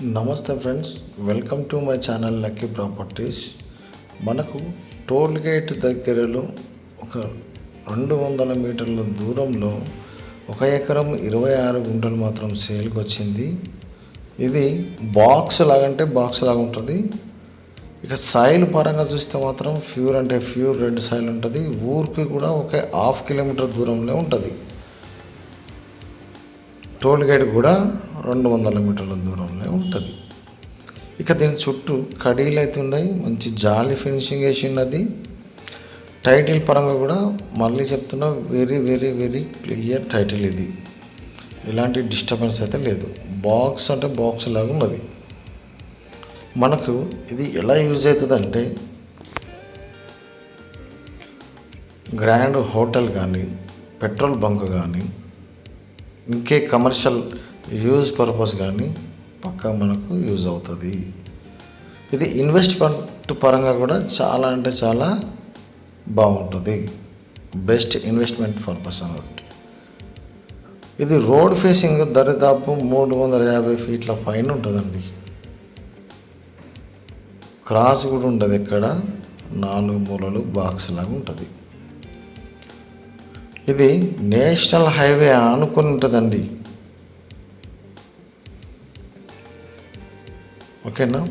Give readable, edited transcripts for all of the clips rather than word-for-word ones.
నమస్తే friends, welcome to my channel lucky properties. మనకు toll gate దగ్గరలో ఒక 200 మీటర్ల దూరంలో 1 ఎకరం 26 గుంటలు మాత్రం సేల్కి వచ్చింది. ఇది బాక్స్ లాగంటే బాక్స్ లాగా ఉంటుంది. ఇక సాయిల్ పరంగా చూస్తే మాత్రం ప్యూర్ అంటే ప్యూర్ రెడ్ సాయిల్ ఉంటుంది. ఊరికి కూడా ఒక 1/2 కిలోమీటర్ దూరంలో ఉంటుంది. టోల్ గేట్ కూడా 200 మీటర్ల దూరంలో ఉంటుంది. ఇక దీని చుట్టూ కడీలు అయితే ఉన్నాయి. మంచి జాలి ఫినిషింగ్ వేసి ఉన్నది. టైటిల్ పరంగా కూడా మళ్ళీ చెప్తున్నా, very very very clear title. ఇది ఎలాంటి డిస్టర్బెన్స్ అయితే లేదు. బాక్స్ అంటే బాక్స్ లాగా ఉన్నది. మనకు ఇది ఎలా యూజ్ అవుతుంది అంటే, గ్రాండ్ హోటల్ కానీ, పెట్రోల్ బంక్ కానీ, ఇంకే కమర్షియల్ యూజ్ పర్పస్ కానీ పక్కా మనకు యూజ్ అవుతుంది. ఇది ఇన్వెస్ట్మెంట్ పరంగా కూడా చాలా అంటే చాలా బాగుంటుంది. బెస్ట్ ఇన్వెస్ట్మెంట్ పర్పస్ అన్నది. ఇది రోడ్ ఫేసింగ్ దరిదాపు 350 ఫీట్ల పైన ఉంటుందండి. క్రాస్ కూడా ఉండదు. ఎక్కడ 4 మూలలు బాక్స్ లాగా ఉంటుంది. ఇది నేషనల్ హైవే ఆనుకొని ఉంటుందండి. ఓకేనా.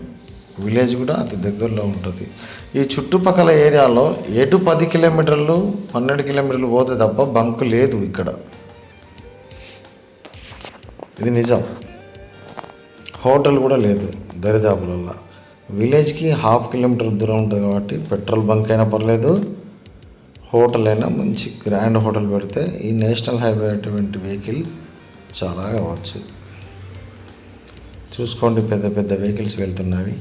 విలేజ్ కూడా అతి దగ్గరలో ఉంటుంది. ఈ చుట్టుపక్కల ఏరియాలో ఎటు 10 కిలోమీటర్లు 12 కిలోమీటర్లు పోతే తప్ప బంకు లేదు ఇక్కడ. ఇది నిజం. హోటల్ కూడా లేదు దరిదాపులలో. విలేజ్కి 1/2 కిలోమీటర్ దూరం ఉంటుంది కాబట్టి పెట్రోల్ బంక్ అయినా పర్లేదు, హోటల్ అయినా మంచి గ్రాండ్ హోటల్ పెడితే ఈ నేషనల్ హైవే అటువంటి వెహికల్ చాలా కావచ్చు. చూసుకోండి, పెద్ద పెద్ద వెహికల్స్ వెళ్తున్నవి.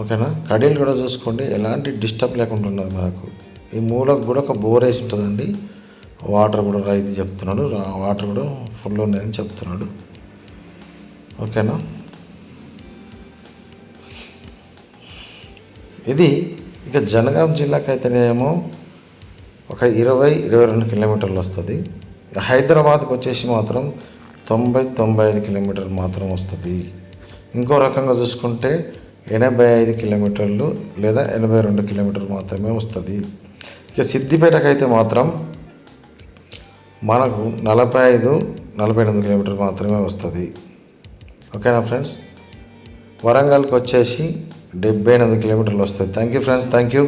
ఓకేనా. కడీలు కూడా చూసుకోండి, ఎలాంటి డిస్టర్బ్ లేకుండా ఉన్నది. మనకు ఈ మూలకు కూడా ఒక బోర్ వేసి ఉంటుందండి. వాటర్ కూడా రైతు చెప్తున్నాడు, వాటర్ కూడా ఫుల్ ఉన్నాయని చెప్తున్నాడు. ఓకేనా. ఇది ఇక జనగాం జిల్లాకి అయితేనేమో ఒక 20-22 కిలోమీటర్లు వస్తుంది. హైదరాబాద్కి వచ్చేసి మాత్రం 90-95 కిలోమీటర్లు మాత్రం వస్తుంది. ఇంకో రకంగా చూసుకుంటే 85 కిలోమీటర్లు లేదా 82 కిలోమీటర్లు మాత్రమే వస్తుంది. ఇక సిద్దిపేటకు అయితే మాత్రం మనకు 45-48 కిలోమీటర్లు మాత్రమే వస్తుంది. ఓకేనా ఫ్రెండ్స్. వరంగల్కి వచ్చేసి 78 కిలోమీటర్లు వస్తాయి. Thank you friends, thank you.